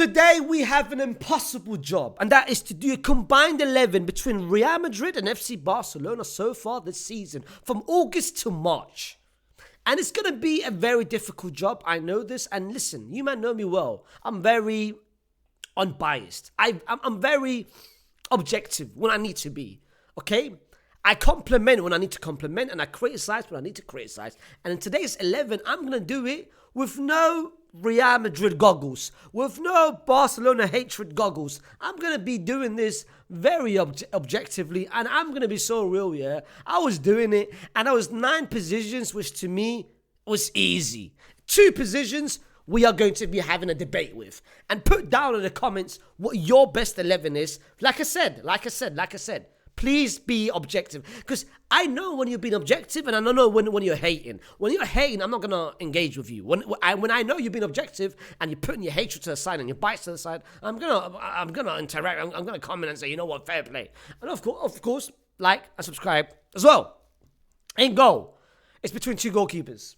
Today we have an impossible job, and that is to do a combined 11 between Real Madrid and FC Barcelona so far this season, from August to March. And it's going to be a very difficult job, I know this, and listen, you might know me well. I'm very unbiased. I'm very objective when I need to be, okay? I compliment when I need to compliment, and I criticize when I need to criticize. And in today's 11, I'm going to do it with no Real Madrid goggles, with no Barcelona hatred goggles. I'm going to be doing this very objectively, and I'm going to be so real, yeah? I was doing it, and I was 9 positions, which to me was easy. 2 positions we are going to be having a debate with. And put down in the comments what your best 11 is. Like I said. Please be objective. Because I know when you're being objective, and I don't know when you're hating. When you're hating, I'm not going to engage with you. When I know you're being objective and you're putting your hatred to the side and your bites to the side, I'm gonna interact. I'm gonna comment and say, you know what, fair play. And of course, like and subscribe as well. In goal, it's between 2 goalkeepers.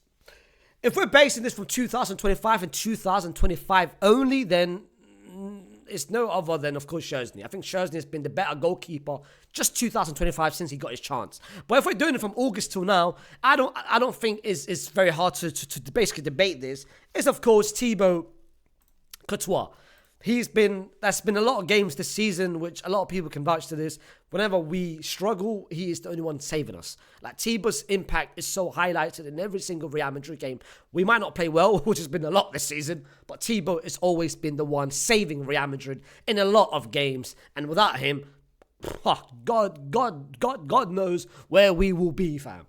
If we're basing this from 2025 and 2025 only, then it's no other than, of course, Szczęsny. I think Szczęsny has been the better goalkeeper just 2025 since he got his chance. But if we're doing it from August till now, I don't think it's very hard to basically debate this. It's, of course, Thibaut Courtois. There's been a lot of games this season, which a lot of people can vouch to this. Whenever we struggle, he is the only one saving us. Like, Thibaut's impact is so highlighted in every single Real Madrid game. We might not play well, which has been a lot this season, but Thibaut has always been the one saving Real Madrid in a lot of games. And without him, God knows where we will be, fam.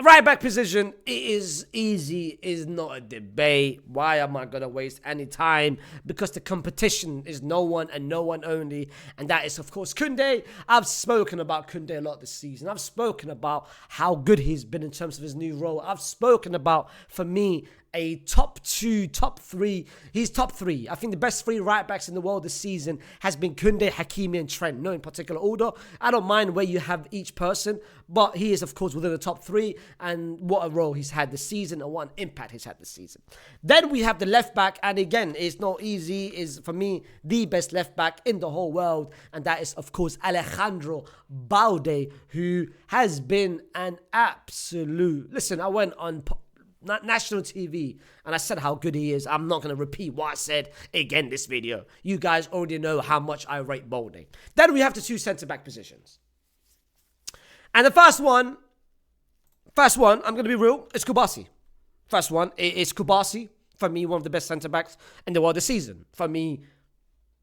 Right back position, it is easy, is not a debate. Why am I going to waste any time? Because the competition is no one and no one only. And that is, of course, Koundé. I've spoken about Koundé a lot this season. I've spoken about how good he's been in terms of his new role. I've spoken about, for me, a top 2, top 3. He's top 3. I think the best 3 right backs in the world this season has been Koundé, Hakimi, and Trent. No in particular order. I don't mind where you have each person, but he is, of course, within the top 3. And what a role he's had this season, and what an impact he's had this season. Then we have the left back, and again, it's not easy. Is, for me, the best left back in the whole world, and that is, of course, Alejandro Balde, who has been an absolute... Listen, I went on national TV and I said how good he is. I'm not going to repeat what I said again this video. You guys already know how much I rate Balde. Then we have the 2 centre-back positions. And the first one, I'm going to be real, it's Kubasi. First one, it's Kubasi. For me, one of the best centre-backs in the world this season. For me,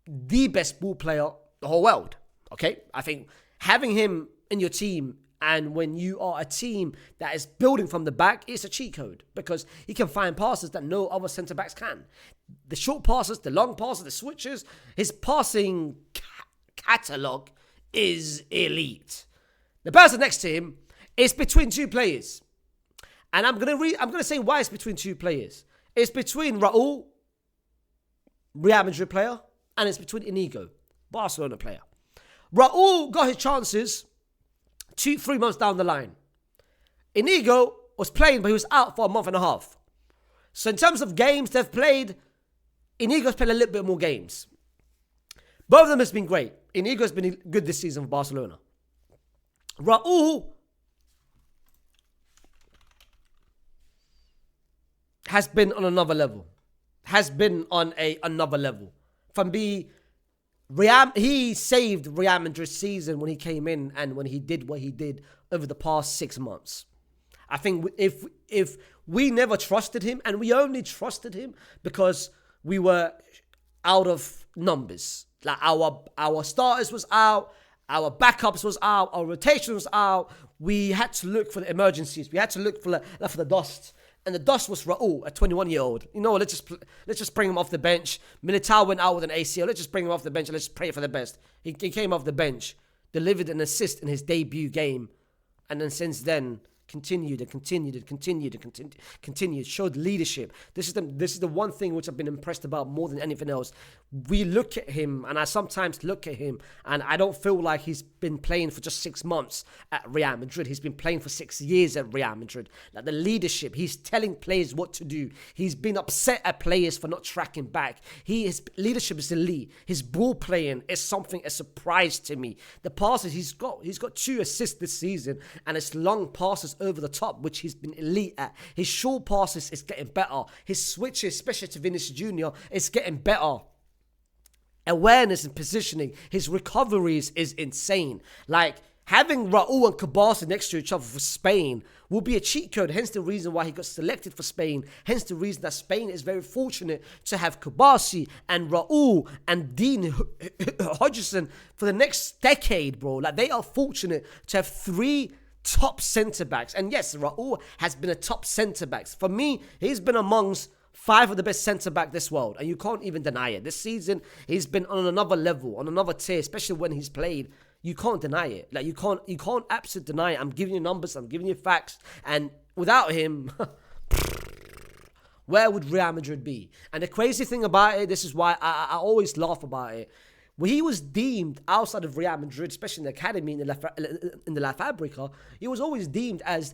the best ball player in the whole world. Okay? I think having him in your team, and when you are a team that is building from the back, it's a cheat code, because he can find passes that no other centre-backs can. The short passes, the long passes, the switches, his passing catalogue is elite. The person next to him is between 2 players. And I'm gonna say why it's between 2 players. It's between Raul, Real Madrid player, and it's between Inigo, Barcelona player. Raul got his chances 2-3 months down the line. Inigo was playing, but he was out for a month and a half. So in terms of games they've played, Inigo's played a little bit more games. Both of them has been great. Inigo's been good this season for Barcelona. Raul has been on another level. Another level. From being he saved Real Madrid's season when he came in and when he did what he did over the past 6 months. I think if we never trusted him, and we only trusted him because we were out of numbers. Like our starters was out, our backups was out, our rotation was out. We had to look for the emergencies. We had to look for the dust. And the dust was Raul, a 21-year-old. You know, let's just bring him off the bench. Militao went out with an ACL. Let's just bring him off the bench and let's pray for the best. He came off the bench, delivered an assist in his debut game, and then since then continued and continued and continued and continued, showed leadership. This is the one thing which I've been impressed about more than anything else. We look at him, and I sometimes look at him, and I don't feel like he's been playing for just 6 months at Real Madrid. He's been playing for 6 years at Real Madrid. Like the leadership, he's telling players what to do. He's been upset at players for not tracking back. His leadership is elite. His ball playing is something, a surprise to me. The passes, he's got 2 assists this season, and it's long passes over the top, which he's been elite at. His short passes is getting better. His switches, especially to Vinicius Jr., is getting better. Awareness and positioning, his recoveries is insane. Like, having Raul and Cabasa next to each other for Spain will be a cheat code, hence the reason why he got selected for Spain, hence the reason that Spain is very fortunate to have Cabasi and Raul and Dean Hodgson for the next decade, bro. Like, they are fortunate to have 3 top centre-backs. And yes, Raul has been a top centre-backs. For me, he's been amongst 5 of the best centre-back this world, and you can't even deny it. This season, he's been on another level, on another tier, especially when he's played. You can't deny it. Like, you can't absolutely deny it. I'm giving you numbers, I'm giving you facts, and without him, where would Real Madrid be? And the crazy thing about it, this is why I always laugh about it. When he was deemed outside of Real Madrid, especially in the academy, in the La Fabrica, he was always deemed as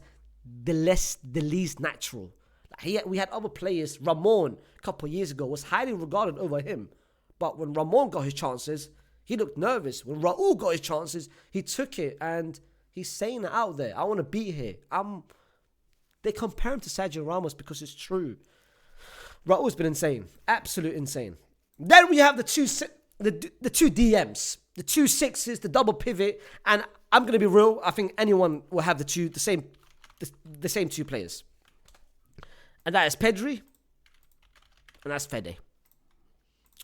the least natural. We had other players. Ramon, a couple of years ago, was highly regarded over him. But when Ramon got his chances, he looked nervous. When Raul got his chances, he took it, and he's saying it out there. I want to be here. They compare him to Sergio Ramos because it's true. Raul's been insane. Absolute insane. Then we have the two DMs. The 2 6s, the double pivot. And I'm going to be real. I think anyone will have the same 2 players. And that is Pedri, and that's Fede.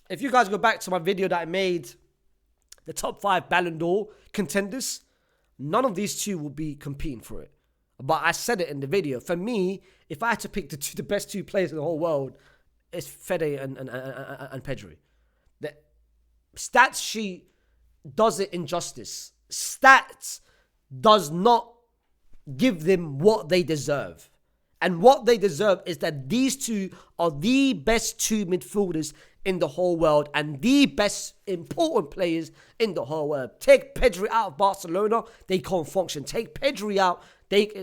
If you guys go back to my video that I made, the top 5 Ballon d'Or contenders, none of these 2 will be competing for it. But I said it in the video. For me, if I had to pick the best 2 players in the whole world, it's Fede and Pedri. The stats sheet does it injustice. Stats does not give them what they deserve. And what they deserve is that these 2 are the best 2 midfielders in the whole world and the best important players in the whole world. Take Pedri out of Barcelona, they can't function. Take Pedri out, take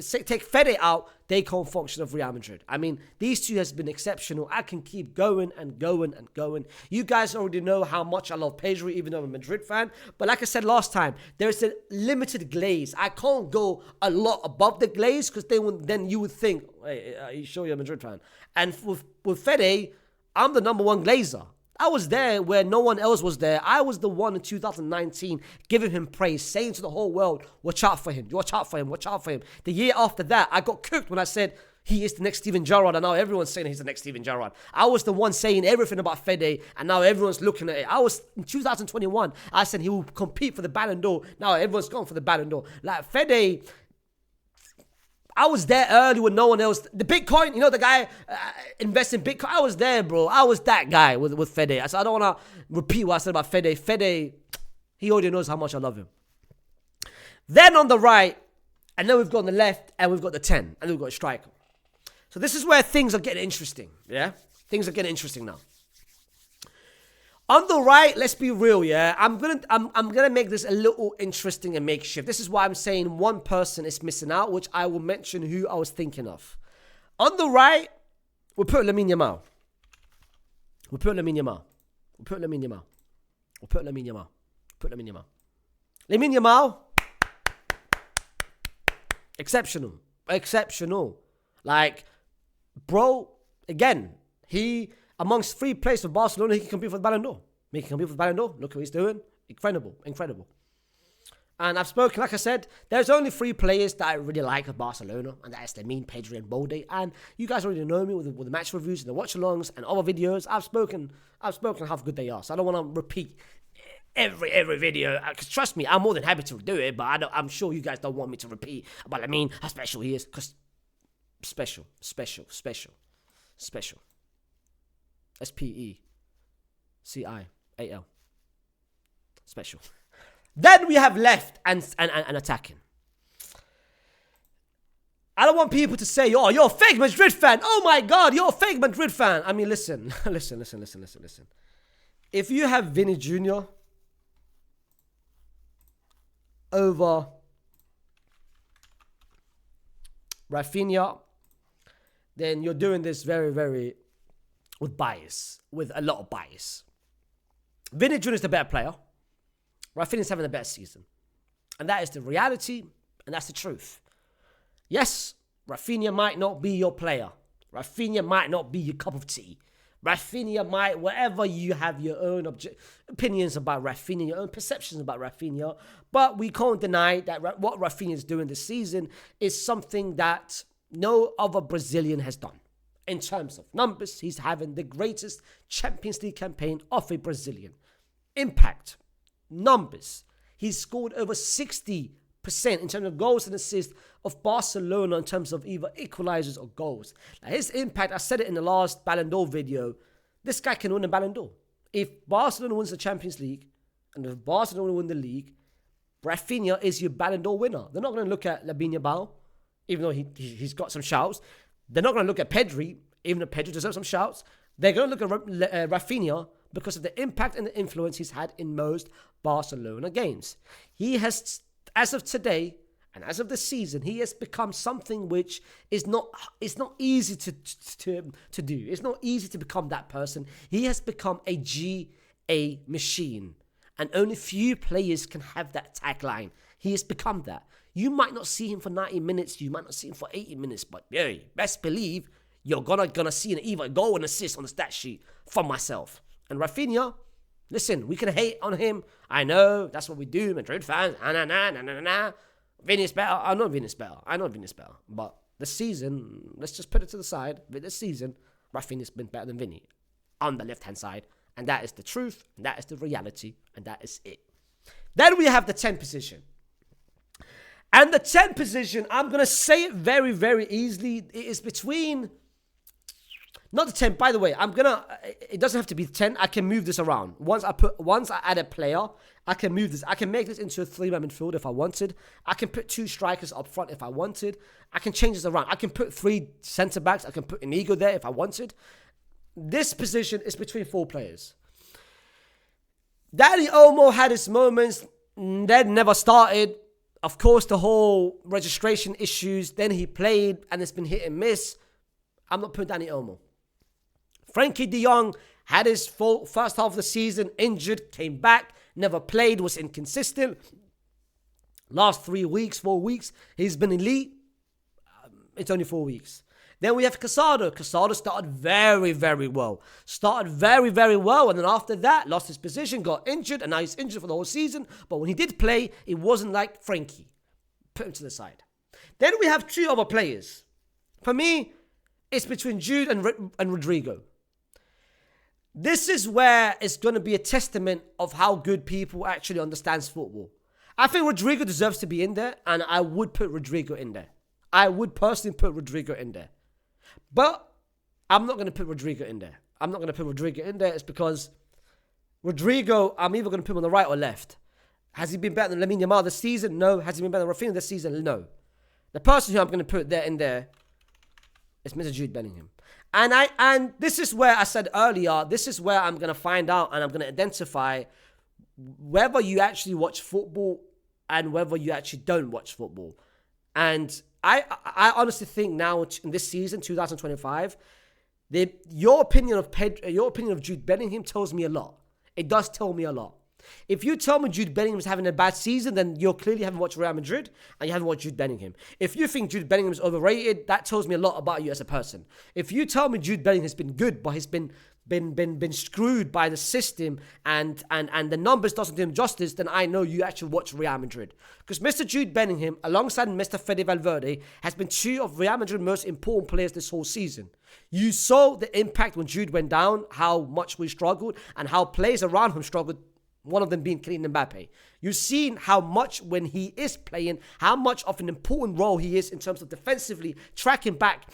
Fede out, they can't function of Real Madrid. I mean, these 2 has been exceptional. I can keep going and going and going. You guys already know how much I love Pedri, even though I'm a Madrid fan. But like I said last time, there's a limited glaze. I can't go a lot above the glaze because then you would think, hey, are you sure you're a Madrid fan? And with Fede, I'm the number 1 glazer. I was there where no one else was there. I was the one in 2019 giving him praise, saying to the whole world, watch out for him, watch out for him, watch out for him. The year after that, I got cooked when I said he is the next Steven Gerrard, and now everyone's saying he's the next Steven Gerrard. I was the one saying everything about Fede, and now everyone's looking at it. I was, in 2021, I said he will compete for the Ballon d'Or. Now everyone's going for the Ballon d'Or. Like, Fede, I was there early when no one else. The Bitcoin, you know, the guy investing Bitcoin. I was there, bro. I was that guy with Fede. I said, I don't want to repeat what I said about Fede. Fede, he already knows how much I love him. Then on the right, and then we've got on the left, and we've got the 10, and we've got a striker. So this is where things are getting interesting. Yeah, things are getting interesting now. On the right, let's be real, yeah. I'm gonna make this a little interesting and makeshift. This is why I'm saying one person is missing out, which I will mention who I was thinking of. On the right, we'll put Lamine Yamal. We'll put Lamine Yamal. We'll put Lamine Yamal. We'll put Lamine Yamal. Put Lamine Yamal. Lamine Yamal. Exceptional. Like, bro, again, he, amongst 3 players for Barcelona, he can compete for the Ballon d'Or. He can compete for the Ballon d'Or. Look what he's doing. Incredible. And I've spoken, like I said, there's only 3 players that I really like at Barcelona, and that is Lamine, Pedri, and Balde. And you guys already know me with the match reviews and the watch-alongs and other videos. I've spoken how good they are. So I don't want to repeat every video. Because trust me, I'm more than happy to do it, but I'm sure you guys don't want me to repeat about Lamine, how special he is. Because special. SPECIAL. Special. Then we have left and attacking. I don't want people to say, oh, you're a fake Madrid fan. Oh my God, you're a fake Madrid fan. I mean, listen. If you have Vinny Jr. over Rafinha, then you're doing this very, very with bias, with a lot of bias. Vinny Jr. is the better player. Rafinha is having the best season. And that is the reality, and that's the truth. Yes, Rafinha might not be your player. Rafinha might not be your cup of tea. Rafinha might, whatever you have your own opinions about Rafinha, your own perceptions about Rafinha, but we can't deny that what Rafinha is doing this season is something that no other Brazilian has done. In terms of numbers, he's having the greatest Champions League campaign of a Brazilian. Impact, numbers, he's scored over 60% in terms of goals and assists of Barcelona in terms of either equalizers or goals. Now his impact, I said it in the last Ballon d'Or video, this guy can win a Ballon d'Or. If Barcelona wins the Champions League and if Barcelona win the league, Rafinha is your Ballon d'Or winner. They're not going to look at Lamine Yamal, even though he's got some shouts. They're not going to look at Pedri, even though Pedri deserves some shouts. They're going to look at Rafinha because of the impact and the influence he's had in most Barcelona games. He has, as of today, and as of the season, he has become something which is not easy to do. It's not easy to become that person. He has become a GA machine. And only few players can have that tagline. He has become that. You might not see him for 90 minutes. You might not see him for 80 minutes. But yeah, best believe you're gonna see an either goal and assist on the stat sheet from myself. And Rafinha, listen, we can hate on him. I know, that's what we do, Madrid fans. Vinny's better. I know Vinny's better. But this season, let's just put it to the side. But this season, Rafinha's been better than Vinny on the left-hand side. And that is the truth. And that is the reality. And that is it. Then we have the 10 position. And the 10 position, I'm going to say it very, very easily. It is between... Not the 10, by the way, it doesn't have to be 10. I can move this around. Once I add a player, I can move this. I can make this into a 3-man midfield if I wanted. I can put 2 strikers up front if I wanted. I can change this around. I can put 3 centre-backs. I can put Inigo there if I wanted. This position is between 4 players. Dani Olmo had his moments, then never started. Of course, the whole registration issues. Then he played, and it's been hit and miss. I'm not putting Dani Olmo. Frankie de Jong had his first half of the season, injured, came back, never played, was inconsistent. Last 4 weeks, he's been elite. It's only 4 weeks. Then we have Casado. Casado started very, very well. And then after that, lost his position, got injured, and now he's injured for the whole season. But when he did play, it wasn't like Frankie. Put him to the side. Then we have 2 other players. For me, it's between Jude and Rodrigo. This is where it's going to be a testament of how good people actually understands football. I think Rodrigo deserves to be in there, and I would put Rodrigo in there. I would personally put Rodrigo in there. But I'm not going to put Rodrigo in there. It's because Rodrigo, I'm either going to put him on the right or left. Has he been better than Lamine Yamal this season? No. Has he been better than Rafinha this season? No. The person who I'm going to put in there is Mr. Jude Bellingham. And this is where I said earlier, this is where I'm going to find out and I'm going to identify whether you actually watch football and whether you actually don't watch football. And I honestly think now in this season, 2025, your opinion of Jude Bellingham tells me a lot. It does tell me a lot. If you tell me Jude Bellingham is having a bad season, then you clearly haven't watched Real Madrid and you haven't watched Jude Bellingham. If you think Jude Bellingham is overrated, that tells me a lot about you as a person. If you tell me Jude Bellingham has been good, but he's been screwed by the system and the numbers doesn't do him justice, then I know you actually watch Real Madrid. Because Mr. Jude Bellingham, alongside Mr. Fede Valverde, has been 2 of Real Madrid's most important players this whole season. You saw the impact when Jude went down, how much we struggled, and how players around him struggled, one of them being Kylian Mbappe. You've seen how much when he is playing, how much of an important role he is in terms of defensively tracking back.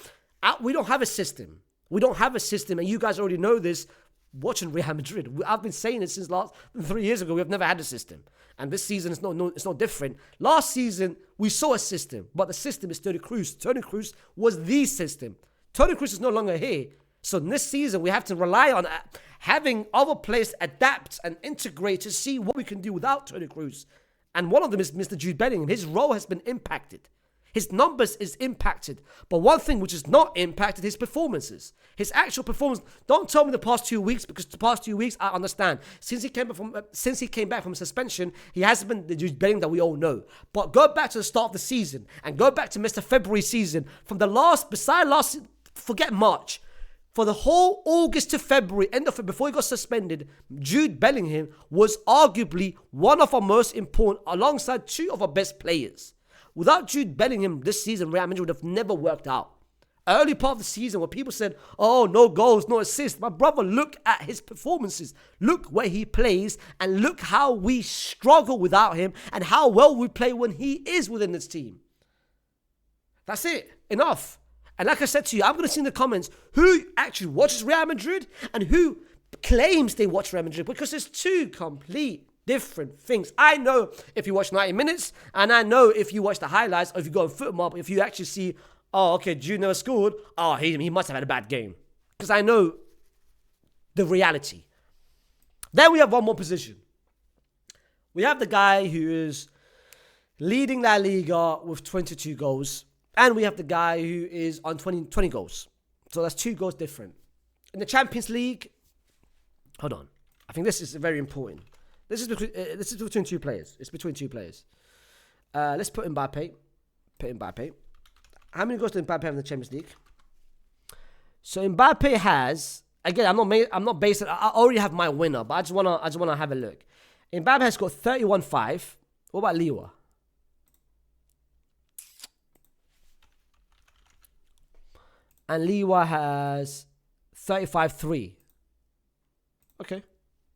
We don't have a system. And you guys already know this. watching Real Madrid. I've been saying it since 3 years ago. We have never had a system. And this season, it's no different. Last season, we saw a system, but the system is Toni Kroos. Toni Kroos was the system. Toni Kroos is no longer here. So this season, we have to rely on having other players adapt and integrate to see what we can do without Toni Kroos. And one of them is Mr. Jude Bellingham. His role has been impacted. His numbers is impacted. But one thing which is not impacted, his performances. His actual performance. Don't tell me the past 2 weeks, because the past 2 weeks, I understand. Since he came back from suspension, he hasn't been the Jude Bellingham that we all know. But go back to the start of the season and go back to Mr. February season. From the forget March. For the whole August to February, end of it, before he got suspended, Jude Bellingham was arguably one of our most important, alongside two of our best players. Without Jude Bellingham, this season, Real Madrid would have never worked out. Early part of the season, where people said, oh, no goals, no assists. My brother, look at his performances. Look where he plays, and look how we struggle without him, and how well we play when he is within this team. That's it. Enough. And like I said to you, I'm going to see in the comments who actually watches Real Madrid and who claims they watch Real Madrid, because there's two complete different things. I know if you watch 90 minutes, and I know if you watch the highlights, or if you go on FootMob, if you actually see, oh, okay, Jude never scored, oh, he must have had a bad game. Because I know the reality. Then we have one more position. We have the guy who is leading La Liga with 22 goals. And we have the guy who is on 20 goals. So that's 2 goals different. In the Champions League, hold on. I think this is very important. This is between two players. It's between two players. Let's put Mbappe. How many goals did Mbappe have in the Champions League? So Mbappe has, again, I'm not basing. I already have my winner, but I just wanna have a look. Mbappe has got 31.5. What about Liwa? And Liwa has 35.3. Okay.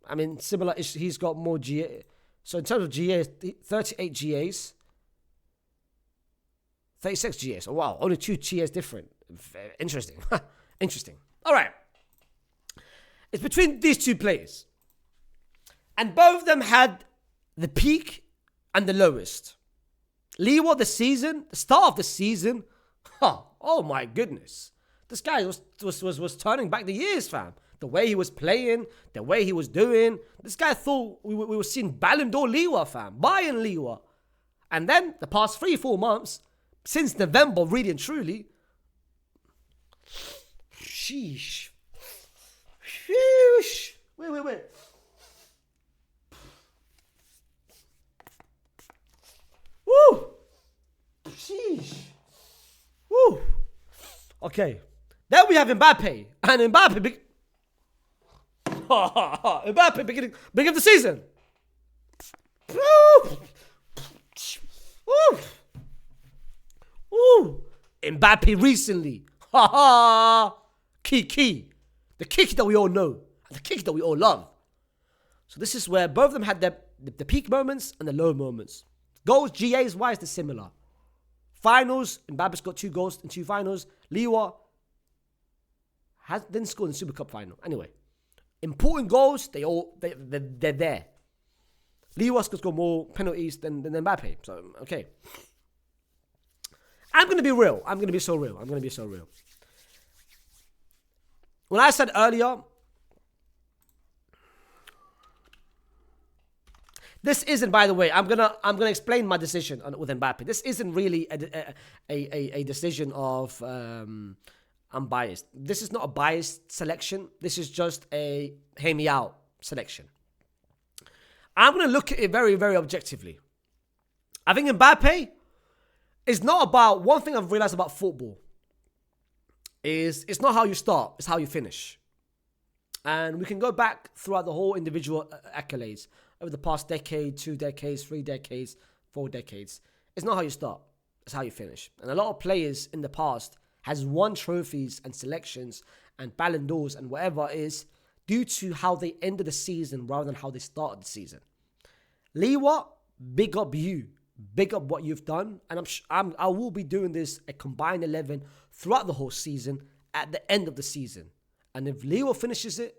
I mean, similar. He's got more GA. So in terms of GAs, 38 GAs. 36 GAs. Oh, wow. Only 2 GAs different. Interesting. Interesting. All right. It's between these two players. And both of them had the peak and the lowest. Liwa, the start of the season. Oh my goodness. This guy was turning back the years, fam. The way he was playing, the way he was doing. This guy thought we were seeing Ballon d'Or Liwa, fam. Bayern Liwa. And then the past 3-4 months, since November, really and truly. Sheesh. Sheesh. Wait. Woo. Sheesh. Woo. Okay. Then we have Mbappe. And Mbappe beginning of the season. Mbappe recently. Kiki. The Kiki that we all know. The Kiki that we all love. So this is where both of them had the peak moments and the low moments. Goals, GAs wise, they're similar. Finals, Mbappe's got 2 goals in 2 finals. Liwa didn't score in the Super Cup final. Anyway, important goals, they're there. Liwa's got more penalties than Mbappe. So, okay. I'm going to be real. I'm going to be so real. When I said earlier, this isn't, by the way, I'm gonna explain my decision with Mbappe. This isn't really a decision of I'm biased. This is not a biased selection. This is just a hear me out selection. I'm gonna look at it very, very objectively. I think Mbappe is not about, one thing I've realized about football is it's not how you start, it's how you finish. And we can go back throughout the whole individual accolades over the past decade, 2 decades, 3 decades, 4 decades. It's not how you start, it's how you finish. And a lot of players in the past has won trophies and selections and Ballon d'Ors and whatever it is due to how they ended the season rather than how they started the season. Liwa, big up you. Big up what you've done. And I will be doing this a combined 11 throughout the whole season at the end of the season. And if Liwa finishes it,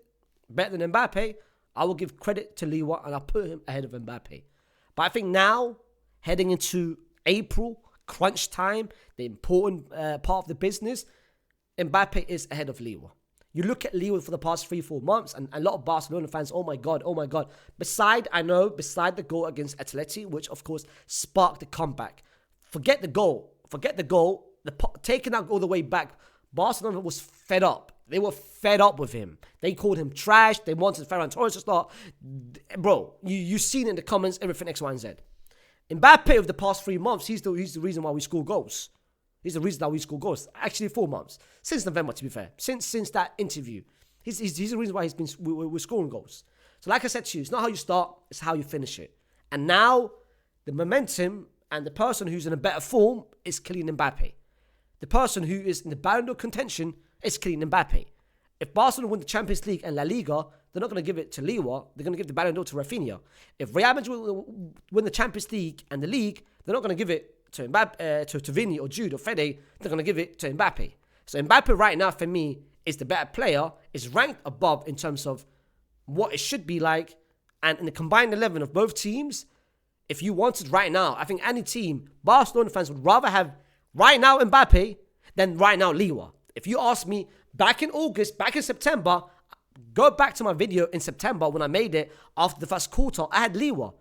better than Mbappe, I will give credit to Lewa and I'll put him ahead of Mbappe. But I think now, heading into April, crunch time, the important part of the business, Mbappe is ahead of Lewa. You look at Lewa for the past 3-4 months, and a lot of Barcelona fans, oh my God. Beside the goal against Atleti, which of course sparked the comeback. Forget the goal. Taking that all the way back, Barcelona was fed up. They were fed up with him. They called him trash. They wanted Ferran Torres to start. Bro, you've seen in the comments everything X, Y, and Z. Mbappe over the past 3 months, he's the reason why we score goals. He's the reason that we score goals. Actually, 4 months. Since November, to be fair. Since that interview. He's the reason why we're scoring goals. So like I said to you, it's not how you start, it's how you finish it. And now, the momentum and the person who's in a better form is Kylian Mbappe. The person who is in the Ballon d'Or contention is Kylian Mbappe. If Barcelona win the Champions League and La Liga, they're not going to give it to Lewa. They're going to give the Ballon d'Or to Rafinha. If Real Madrid win the Champions League and the League, they're not going to give it to Mbappe, to Vini or Jude or Fede. They're going to give it to Mbappe. So Mbappe right now, for me, is the better player, is ranked above in terms of what it should be like. And in the combined 11 of both teams, if you wanted right now, I think any team, Barcelona fans would rather have right now Mbappe than right now Lewa. If you ask me, back in August, back in September, go back to my video in September when I made it after the first quarter, I had Lewa.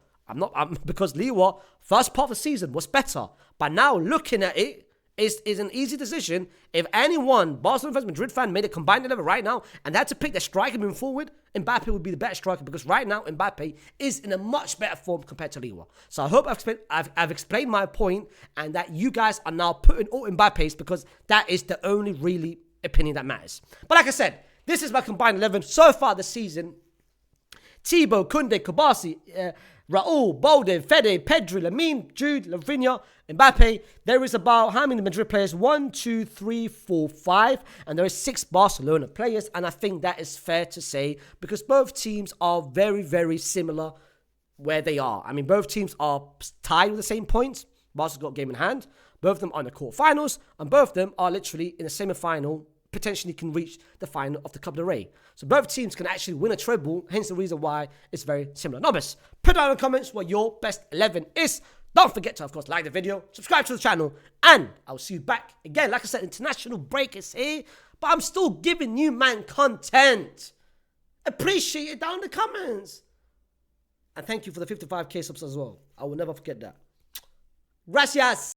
Because Lewa, first part of the season was better. But now looking at it, is an easy decision. If anyone, Barcelona fans, Madrid fan, made a combined 11 right now and they had to pick their striker moving forward, Mbappe would be the better striker because right now Mbappe is in a much better form compared to Lewa. So I hope I've explained my point and that you guys are now putting all Mbappe's because that is the only really opinion that matters. But like I said, this is my combined 11 so far this season. Thibaut, Koundé, Kobasi, Raul, Bolden, Fede, Pedri, Lamine, Jude, Rafinha, Mbappe. There is about how many Madrid players? 1, 2, 3, 4, 5. And there is 6 Barcelona players. And I think that is fair to say because both teams are very, very similar where they are. I mean, both teams are tied with the same points. Barca's got a game in hand. Both of them are in the quarterfinals. And both of them are literally in a semi-final, potentially can reach the final of the Cup del Rey. So both teams can actually win a treble, hence the reason why it's very similar. Numbers, put down in the comments what your best 11 is. Don't forget to, of course, like the video, subscribe to the channel, and I'll see you back again. Like I said, international break is here, but I'm still giving you, man, content. Appreciate it down in the comments. And thank you for the 55k subs as well. I will never forget that. Gracias.